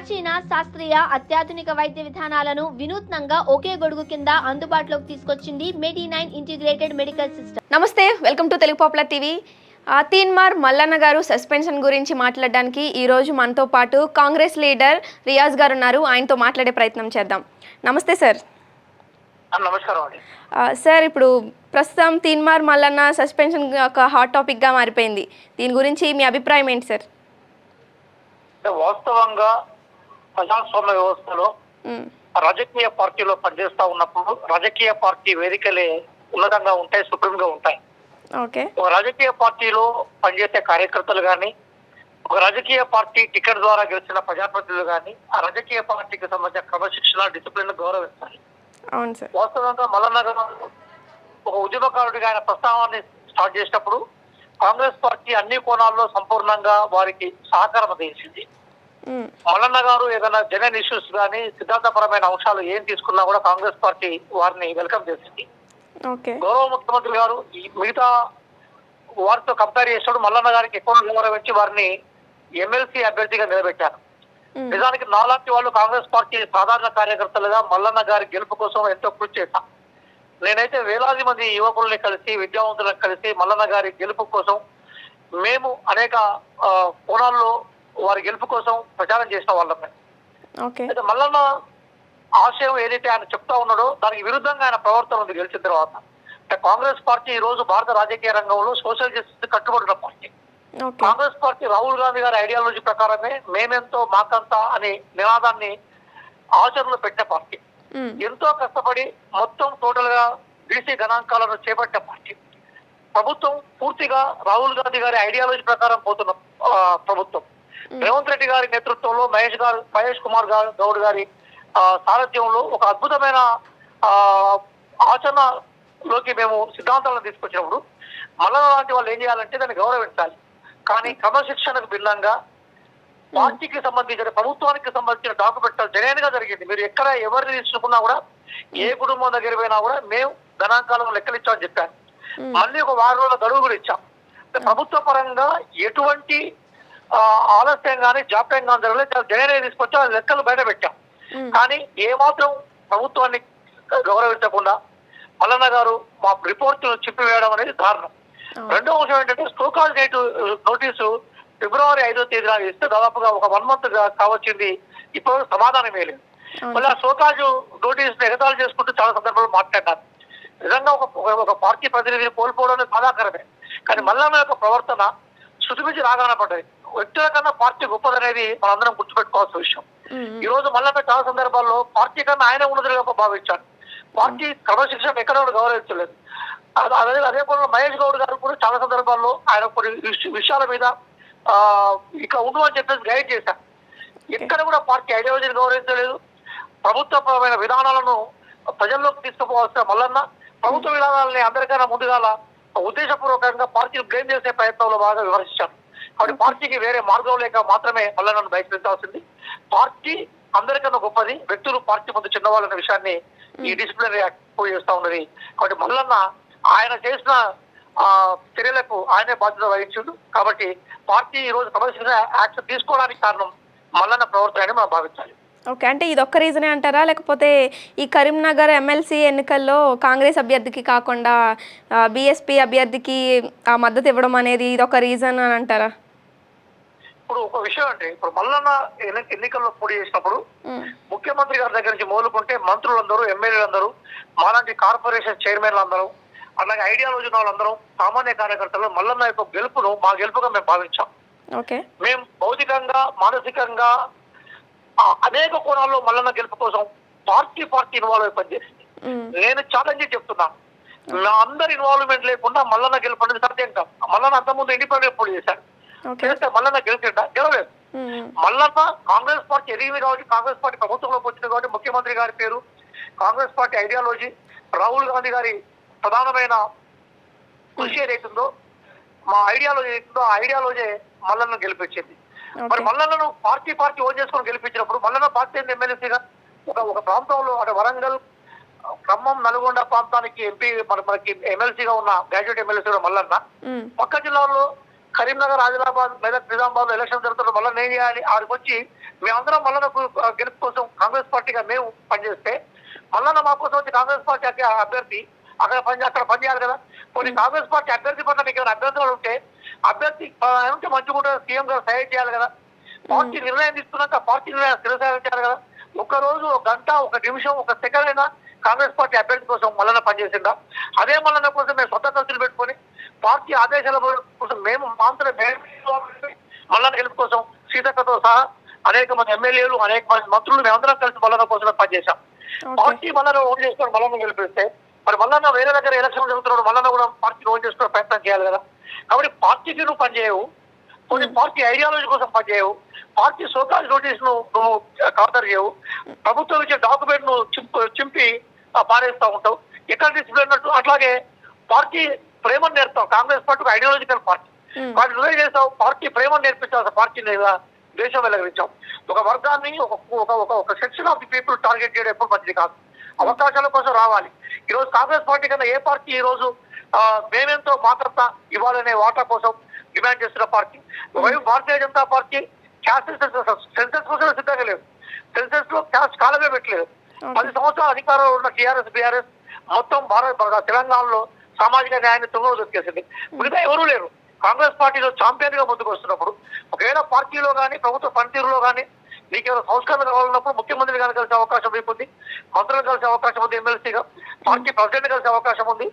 ప్రాచీన శాస్త్రీయ అత్యాధునిక వైద్య విధానాలను వినూత్నంగా ఒకే గొడుగు కింద అందుబాటులోకి తీసుకొచ్చింది మెడి9 ఇంటిగ్రేటెడ్ మెడికల్ సిస్టమ్. నమస్తే, welcome to Telugu popular TV. Teenmaar Mallanna గారు సస్పెన్షన్ గురించి మాట్లాడడానికి ఈరోజు మనతో పాటు కాంగ్రెస్ లీడర్ రియాజ్ గారు ఉన్నారు. ఆయనతో మాట్లాడే ప్రయత్నం చేద్దాం. నమస్తే సార్. నమస్కారం అండి. సార్, ఇప్పుడు ప్రస్తుతం తీన్మార్ మల్లన్న సస్పెన్షన్ ఒక హాట్ టాపిక్గా మారిపోయింది. దీని గురించి మీ అభిప్రాయం ఏంటి సార్? వాస్తవంగా ప్రజాస్వామ్య వ్యవస్థలో రాజకీయ పార్టీలో పనిచేస్తా ఉన్నప్పుడు రాజకీయ పార్టీ వేదికలే ఉన్నతంగా ఉంటాయి, సుప్రీంగా ఉంటాయి. ఓకే. ఒక రాజకీయ పార్టీలో పనిచేసే కార్యకర్తలు కానీ, ఒక రాజకీయ పార్టీ టికెట్ ద్వారా గెలిచిన ప్రజాప్రతినిధులు కానీ ఆ రాజకీయ పార్టీకి సంబంధించిన క్రమశిక్షణ, డిసిప్లిన్ గౌరవిస్తారు. అవును సార్. వాస్తవంగా మల్లన్న గారు ఒక ఉద్యమకారుడిగా ఆయన ప్రస్తావాన్ని స్టార్ట్ చేసినప్పుడు కాంగ్రెస్ పార్టీ అన్ని కోణాల్లో సంపూర్ణంగా వారికి సహకారం అందించింది. మల్లన్న గారు ఏదైనా జగన్ ఇష్యూస్ కానీ సిద్ధాంతపరమైన అంశాలు ఏం తీసుకున్నా కూడా కాంగ్రెస్ పార్టీ వారిని వెల్కమ్ చేసింది. గౌరవ ముఖ్యమంత్రి గారు మిగతా వారితో కంపేర్ చేసినప్పుడు మల్లన్న గారికి ఎక్కువ గౌరవించి వారిని ఎమ్మెల్సీ అభ్యర్థిగా నిలబెట్టారు. నిజానికి నాలాంటి వాళ్ళు కాంగ్రెస్ పార్టీ సాధారణ కార్యకర్తలుగా మల్లన్న గారి గెలుపు కోసం ఎంతో కృషి చేశాం. నేనైతే వేలాది మంది యువకుల్ని కలిసి, విద్యావంతులను కలిసి మల్లన్న గారి గెలుపు కోసం మేము అనేక కోణాల్లో వారి గెలుపు కోసం ప్రచారం చేసిన వాళ్ళమే. అయితే మల్లన్న ఆశయం ఏదైతే ఆయన చెప్తా ఉన్నాడో దానికి విరుద్ధంగా ఆయన ప్రవర్తన ఉంది గెలిచిన తర్వాత. అంటే కాంగ్రెస్ పార్టీ ఈ రోజు భారత రాజకీయ రంగంలో సోషల్ జస్టిస్ కట్టుబడిన పార్టీ. కాంగ్రెస్ పార్టీ రాహుల్ గాంధీ గారి ఐడియాలజీ ప్రకారమే మేమెంతో మాకంతా అనే నినాదాన్ని ఆచరణలో పెట్టిన పార్టీ. ఎంతో కష్టపడి మొత్తం టోటల్ గా బీసీ గణాంకాలను చేపట్టిన పార్టీ. ప్రభుత్వం పూర్తిగా రాహుల్ గాంధీ గారి ఐడియాలజీ ప్రకారం పోతున్న ప్రభుత్వం. రేవంత్ రెడ్డి గారి నేతృత్వంలో మహేష్ కుమార్ గౌడ్ గారి సారథ్యంలో ఒక అద్భుతమైన ఆచరణలోకి మేము సిద్ధాంతాలను తీసుకొచ్చినప్పుడు మల్లన్న లాంటి వాళ్ళు ఏం చేయాలంటే దాన్ని గౌరవించాలి. కానీ క్రమశిక్షణకు భిన్నంగా పార్టీకి సంబంధించిన, ప్రభుత్వానికి సంబంధించిన డాక్యుమెంట్ జెన్యూన్ గా జరిగింది. మీరు ఎక్కడ ఎవరిని తీసుకున్నా కూడా, ఏ కుటుంబం దగ్గర పోయినా కూడా మేము గణాంకాలను లెక్కలిచ్చామని చెప్పాను. మళ్ళీ ఒక 6 రోజుల గడువు కూడా ఇచ్చాం. ప్రభుత్వ పరంగా ఎటువంటి ఆలస్యం కానీ జాప్యం కానీ జరగలేదు. జెన్యూన్ తీసుకొచ్చాం, లెక్కలు బయట పెట్టాం. కానీ ఏమాత్రం ప్రభుత్వాన్ని గౌరవించకుండా మల్లన్న గారు మా రిపోర్ట్ చెప్పివేయడం అనేది దారుణం. రెండో అంశం ఏంటంటే స్టోకాల్ డేట్ నోటీసు ఫిబ్రవరి 5వ తేదీన ఇస్తే దాదాపుగా ఒక 1 month కావచ్చింది. ఇప్పుడు సమాధానం లేదు. మళ్ళీ ఆ షోకాజు నోటీస్ ఎగతాళి చేసుకుంటూ చాలా సందర్భాలు మాట్లాడారు. నిజంగా ఒక పార్టీ ప్రతినిధిని కోల్పోవడం బాధాకరమే. కానీ మల్లన్న యొక్క ప్రవర్తన శృతిమించి రాగానే పడ్డది. వ్యక్తుల కన్నా పార్టీ గొప్పదనేది మనందరం గుర్తుపెట్టుకోవాల్సిన విషయం. ఈ రోజు మల్లన్న చాలా సందర్భాల్లో పార్టీ కన్నా ఆయన ఉన్నదిగా భావించారు. పార్టీ క్రమశిక్షణ ఎక్కడ కూడా గౌరవించలేదు. అదే కూడా మహేష్ గౌడ్ గారు కూడా చాలా సందర్భాల్లో ఆయన కొన్ని విషయాల మీద ఇక ఉండు అని చెప్పేసి గైడ్ చేశారు. ఎక్కడ కూడా పార్టీ ఐడియాలజీని గౌరవించలేదు. ప్రభుత్వపరమైన విధానాలను ప్రజల్లోకి తీసుకుపోవాల్సిన మల్లన్న ప్రభుత్వ విధానాలని అందరికన్నా ముందుగాల ఉద్దేశపూర్వకంగా పార్టీని బ్లేమ్ చేసే ప్రయత్నంలో బాగా విమర్శించారు. కాబట్టి పార్టీకి వేరే మార్గం లేక మాత్రమే మల్లన్నను బహిష్కరించాల్సింది. పార్టీ అందరికన్నా గొప్పది, వ్యక్తులు పార్టీ ముందు చిన్నవాళ్ళన్న విషయాన్ని ఈ డిసిప్లినరీ యాక్ట్ చేస్తా ఉన్నది. కాబట్టి మల్లన్న ఆయన చేసిన చర్యలకు ఆయనే బాధ్యత వహించాడు. కాబట్టి పార్టీ ఈ రోజు క్రమశిక్షణ యాక్షన్ తీసుకోవడానికి కారణం మల్లన్న ప్రవర్తన అని మనం భావించాలి. ఓకే, అంటే ఇది ఒక్క రీజనే అంటారా, లేకపోతే ఈ కరీంనగర్ ఎమ్మెల్సీ ఎన్నికల్లో కాంగ్రెస్ అభ్యర్థికి కాకుండా బీఎస్పీ అభ్యర్థికి ఆ మద్దతు ఇవ్వడం అనేది ఇది ఒక రీజన్ అని అంటారా? ఇప్పుడు ఒక విషయం అంటే, ఇప్పుడు మల్లన్న ఎన్నికల్లో పోటీ చేసినప్పుడు ముఖ్యమంత్రి గారి దగ్గర నుంచి మొదలుకుంటే మంత్రులందరూ, ఎమ్మెల్యేలందరూ, మాలాంటి కార్పొరేషన్ చైర్మన్లు అందరూ, అలాగే ఐడియాలజీ వాళ్ళందరం, సామాన్య కార్యకర్తలు మల్లన్న యొక్క గెలుపును మా గెలుపుగా మేము భావించాం. మేము భౌతికంగా, మానసికంగా అనేక కోణాల్లో మల్లన్న గెలుపు కోసం పార్టీ ఇన్వాల్వ్ అయి పనిచేసింది. నేను ఛాలెంజ్ చెప్తున్నాను, నా అందరి ఇన్వాల్వ్మెంట్ లేకుండా మల్లన్న గెలుపు అనేది సత్యం కాదు. మల్లన్న అంతకుముందు ఇండిపెండెంట్ పోటీ చేశారు. మల్లన్న గెలిచిండా? గెలలేదు. మల్లన్న కాంగ్రెస్ పార్టీ ఎదిగింది కాబట్టి, కాంగ్రెస్ పార్టీ ప్రభుత్వంలోకి వచ్చింది కాబట్టి ముఖ్యమంత్రి గారి పేరు, కాంగ్రెస్ పార్టీ ఐడియాలజీ, రాహుల్ గాంధీ గారి ప్రధానమైన కృషి ఏదైతుందో, మా ఐడియాలజీ ఏదైతుందో ఆ ఐడియాలజీ మల్లన్న గెలిపించింది. మరి మల్లన్నను పార్టీ ఓన్ చేసుకుని గెలిపించినప్పుడు మల్లన్న పార్టీ ఎమ్మెల్యేగా ఒక ప్రాంతంలో, అంటే వరంగల్, ఖమ్మం, నల్గొండ ప్రాంతానికి ఎంపీ మనకి ఎమ్మెల్సీగా ఉన్న గ్రాడ్యుయేట్ ఎమ్మెల్సీ మల్లన్న, పక్క జిల్లాలో కరీంనగర్, ఆదిలాబాద్, మెదక్, నిజామాబాద్ ఎలక్షన్ జరుగుతున్న మళ్ళీ ఏం చేయాలి? ఆడికి వచ్చి మేమందరం మల్లన్నకు గెలుపు కోసం కాంగ్రెస్ పార్టీగా మేము పనిచేస్తే మల్లన్న మా కోసం వచ్చి కాంగ్రెస్ పార్టీ అభ్యర్థి అక్కడ పనిచేయాలి కదా. కొన్ని కాంగ్రెస్ పార్టీ అభ్యర్థి పట్ల మీకు ఏమైనా అభ్యర్థులు ఉంటే అభ్యర్థి ఉంటే మంచిగా ఉంటుంది, సీఎం గారు సహాయం చేయాలి కదా. పార్టీ నిర్ణయం తీసుకున్నాక పార్టీ నిర్ణయం శిరసాగించాలి కదా. ఒక రోజు, ఒక గంట, ఒక నిమిషం, ఒక సెకండ్ అయినా కాంగ్రెస్ పార్టీ అభ్యర్థి కోసం మల్లన్న పనిచేసిందా? అదే మల్లన్న కోసం మేము సొంత ఖర్చులు పెట్టుకొని పార్టీ ఆదేశాల కోసం మేము మల్లన్న గెలుపు కోసం సీతక్కతో సహా అనేక మంది ఎమ్మెల్యేలు, అనేక మంది మంత్రులు మేమందరం కలిసి మల్లన్న కోసం పనిచేశాం. పార్టీ మల్లన్న ఓటు చేసుకొని మల్లన్న గెలిపిస్తే మరి మల్లన్న వేరే దగ్గర ఎలక్షన్ జరుగుతున్నాడు, మల్లన్న కూడా పార్టీ ఓటు చేసుకునే ప్రయత్నం చేయాలి కదా. కాబట్టి పార్టీకి నువ్వు పనిచేయవు, కొన్ని పార్టీ ఐడియాలజీ కోసం పనిచేయవు, పార్టీ సోకాల్ నోటీస్ నువ్వు ఖాతరు చేయవు, ప్రభుత్వం ఇచ్చే డాక్యుమెంట్ నువ్వు చింపి పారేస్తూ ఉంటావు. ఎక్కడ డిసిప్లిన్ అన్నట్టు అట్లాగే పార్టీ ప్రేమను నేర్పుతావు. కాంగ్రెస్ పార్టీ ఐడియాలజికల్ పార్టీ, వాటి నువ్వే చేస్తావు. పార్టీ ప్రేమను నేర్పించాల్సిన పార్టీని దేశం వెలగరించాం. ఒక వర్గాన్ని, ఒక section of the people target చేయడం ఎప్పుడు మంచిది కాదు. అవకాశాల కోసం రావాలి. ఈరోజు కాంగ్రెస్ పార్టీ కన్నా ఏ పార్టీ ఈ రోజు మేమెంతో మాత్రత ఇవ్వాలనే వాటా కోసం డిమాండ్ చేస్తున్న పార్టీ. ఒకవైపు Bharatiya Janata party caste senses కోసం సిద్ధంగా లేదు, సెన్సెస్ లో క్యాస్ట్ కాలమే పెట్టలేదు. 10 సంవత్సరాల అధికారంలో ఉన్న టీఆర్ఎస్, బీఆర్ఎస్ మొత్తం తెలంగాణలో సామాజిక న్యాయాన్ని తుంగలో దొరికేసింది. మిగతా ఎవరూ లేరు. కాంగ్రెస్ పార్టీలో ఛాంపియన్ గా ముందుకు వస్తున్నప్పుడు ఒకవేళ పార్టీలో కానీ ప్రభుత్వ పనితీరులో కానీ నీకేమైనా సంస్కరణ కావాలన్నప్పుడు ముఖ్యమంత్రి గారిని కలిసే అవకాశం ఉంది, మంత్రులను కలిసే అవకాశం ఉంది, ఎమ్మెల్సీగా పార్టీ ప్రెసిడెంట్ కలిసే అవకాశం ఉంది.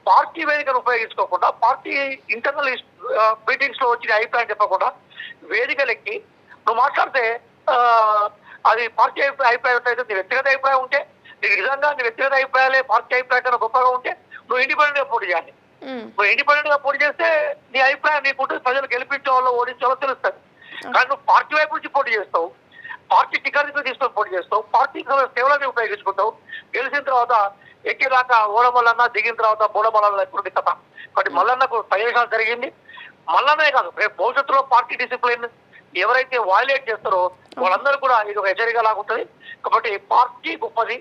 పార్టీ వేదికను ఉపయోగించుకోకుండా, పార్టీ ఇంటర్నల్ మీటింగ్స్ లో వచ్చిన అభిప్రాయం చెప్పకుండా వేదికలెక్కి నువ్వు మాట్లాడితే అది పార్టీ అభిప్రాయం అయితే నీ వ్యక్తిగత అభిప్రాయం ఉంటే, నీకు నిజంగా నీ వ్యక్తిగత అభిప్రాయాలే పార్టీ అభిప్రాయం కన్నా గొప్పగా ఉంటే నువ్వు ఇండిపెండెంట్ గా పోటీ చేయాలి. నువ్వు ఇండిపెండెంట్ గా పోటీ చేస్తే నీ అభిప్రాయం నీకుంటే ప్రజలు గెలిపించే వాళ్ళు ఓడించాలో తెలుస్తుంది. కానీ నువ్వు పార్టీ వైపు నుంచి పోటీ చేస్తావు, పార్టీ టికెట్ తీసుకొని పోటీ చేస్తావు, పార్టీ సేవలని ఉపయోగించుకుంటావు. గెలిచిన తర్వాత ఎక్కేదాకా ఓడమల్లన్న, దిగిన తర్వాత బోడమల్లన్న ఎప్పుడు కథ. కాబట్టి మల్లన్నకు ప్రయోజనాలు జరిగింది. మల్లన్నే కాదు, రేపు భవిష్యత్తులో పార్టీ డిసిప్లిన్ ఎవరైతే వైలేట్ చేస్తారో వాళ్ళందరూ కూడా ఇది ఒక హెచ్చరిక లాగుంటుంది. కాబట్టి పార్టీ గొప్పది,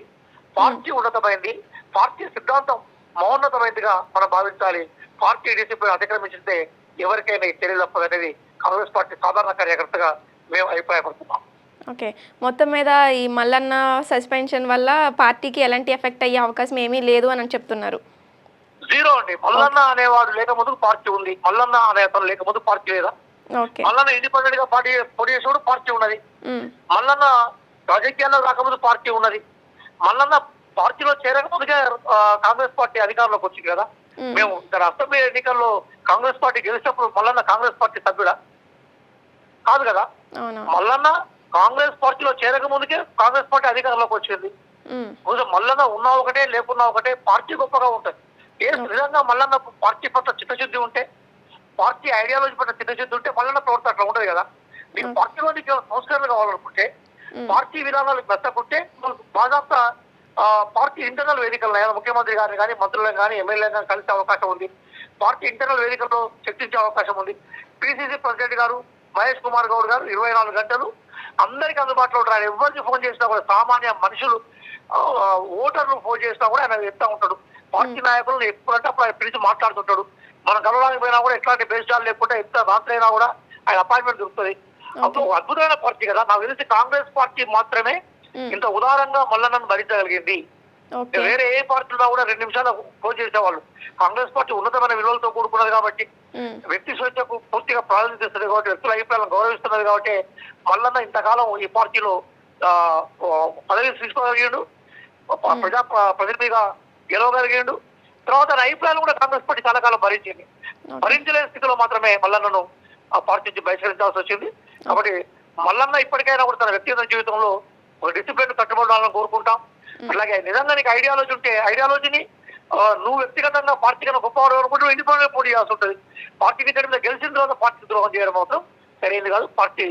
పార్టీ ఉన్నతమైంది, పార్టీ సిద్ధాంతం మౌన్నతమైనదిగా మనం భావించాలి. పార్టీ డిసిప్లిన్ అతిక్రమించితే ఎవరికైనా ఈ చర్యలు తప్పదనేది కాంగ్రెస్ పార్టీ సాధారణ కార్యకర్తగా మేము అభిప్రాయపడుతున్నాం. ఓకే, మొత్తం మీద ఈ మల్లన్న సస్పెన్షన్ వల్ల పార్టీకి ఎలాంటి ఎఫెక్ట్ అయ్యే అవకాశం ఏమీ లేదు అని చెప్తున్నారు. జీరో అండి. మల్లన్న అనేవాడు లేక ముందుకు పార్టీ ఉంది, మల్లన్న అనే అతను లేక ముందు పార్టీ లేదా? మల్లన్న ఇండిపెండెంట్ గా పార్టీ పోటీ చేసేవాడు పార్టీ ఉన్నది, మల్లన్న రాజకీయాల్లో రాకముందు పార్టీ ఉన్నది, మల్లన్న పార్టీలో చేరకముందుగా కాంగ్రెస్ పార్టీ అధికారంలోకి వచ్చింది కదా. మేము ఇక్కడ అసెంబ్లీ ఎన్నికల్లో కాంగ్రెస్ పార్టీ గెలిచినప్పుడు మల్లన్న కాంగ్రెస్ పార్టీ సభ్యుడా? కాదు కదా. మల్లన్న కాంగ్రెస్ పార్టీలో చేరక ముందుకే కాంగ్రెస్ పార్టీ అధికారంలోకి వచ్చింది. మల్లన్న ఉన్నా ఒకటే, లేకున్నా ఒకటే, పార్టీ గొప్పగా ఉంటుంది. నిజంగా మల్లన్న పార్టీ పట్ల చిత్తశుద్ధి ఉంటే, పార్టీ ఐడియాలజీ పట్ల చిత్తశుద్ధి ఉంటే మల్లన్న ప్రవర్తన అట్లా ఉండదు కదా. నీకు పార్టీలో నీకు సంస్కరణలు కావాలనుకుంటే, పార్టీ విధానాలకు మెచ్చకుంటే బాగా పార్టీ ఇంటర్నల్ వేదికల్లో ముఖ్యమంత్రి గారిని కానీ, మంత్రులను కానీ, ఎమ్మెల్యేలను కానీ కలిసే అవకాశం ఉంది. పార్టీ ఇంటర్నల్ వేదికల్లో చర్చించే అవకాశం ఉంది. పిసిసి ప్రెసిడెంట్ గారు మహేష్ కుమార్ గౌడ్ గారు 24 గంటలు అందరికీ అందుబాటులో ఉంటారు. ఆయన ఎవరికి ఫోన్ చేసినా కూడా, సామాన్య మనుషులు ఓటర్లు ఫోన్ చేసినా కూడా ఆయన చెప్తా ఉంటాడు. పార్టీ నాయకులను ఎప్పుడంటే అప్పుడు ఆయన పిలిచి మాట్లాడుతుంటాడు. మనం కలవడానికి పోయినా కూడా ఎట్లాంటి బేస్టాలు లేకుండా ఎంత రాత్రి అయినా కూడా ఆయన అపాయింట్మెంట్ దొరుకుతుంది. అప్పుడు అద్భుతమైన పార్టీ కదా. నాకు తెలిసి కాంగ్రెస్ పార్టీ మాత్రమే ఇంత ఉదారంగా మల్లన్నను భరించగలిగింది. వేరే ఏ పార్టీలో కూడా 2 నిమిషాలు ఫోన్ చేసేవాళ్ళు. కాంగ్రెస్ పార్టీ ఉన్నతమైన విలువలతో కూడుకున్నది కాబట్టి, వ్యక్తి స్వేచ్ఛకు పూర్తిగా ప్రాధాన్యత ఇస్తుంది కాబట్టి, వ్యక్తుల అభిప్రాయాలను గౌరవిస్తున్నది కాబట్టి మల్లన్న ఇంతకాలం ఈ పార్టీలో పదవి తీసుకోగలిగాడు, ప్రజా ప్రతినిధిగా గెలవగలిగాడు. తర్వాత అభిప్రాయాలు కూడా కాంగ్రెస్ పార్టీ చాలా కాలం భరించింది. భరించలేని స్థితిలో మాత్రమే మల్లన్నను ఆ పార్టీ నుంచి బహిష్కరించాల్సి వచ్చింది. కాబట్టి మల్లన్న ఇప్పటికైనా కూడా తన వ్యక్తిగత జీవితంలో ఒక డిసిప్లిన్ కట్టుబడాలని కోరుకుంటాం. అలాగే నిజంగా నీకు ఐడియాలజీ ఉంటే ఐడియాలజీని నువ్వు వ్యక్తిగతంగా పార్టీ కన్నా గొప్పవాడు అనుకుంటూ ఇండిపెండెంట్ పోటీ చేయాల్సి ఉంటుంది. పార్టీ టికెట్ మీద గెలిచిన తర్వాత పార్టీ ద్రోహం చేయడం మాత్రం సరైనది కాదు. పార్టీ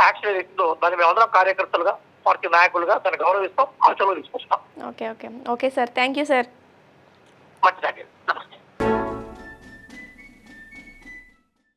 యాక్షన్ ఏదో దాన్ని మేము అందరం కార్యకర్తలుగా, పార్టీ నాయకులుగా దాన్ని గౌరవిస్తాం, ఆచరణలో తీసుకొస్తాం. Okay okay okay sir, thank you sir. మంచిదండి, నమస్తే.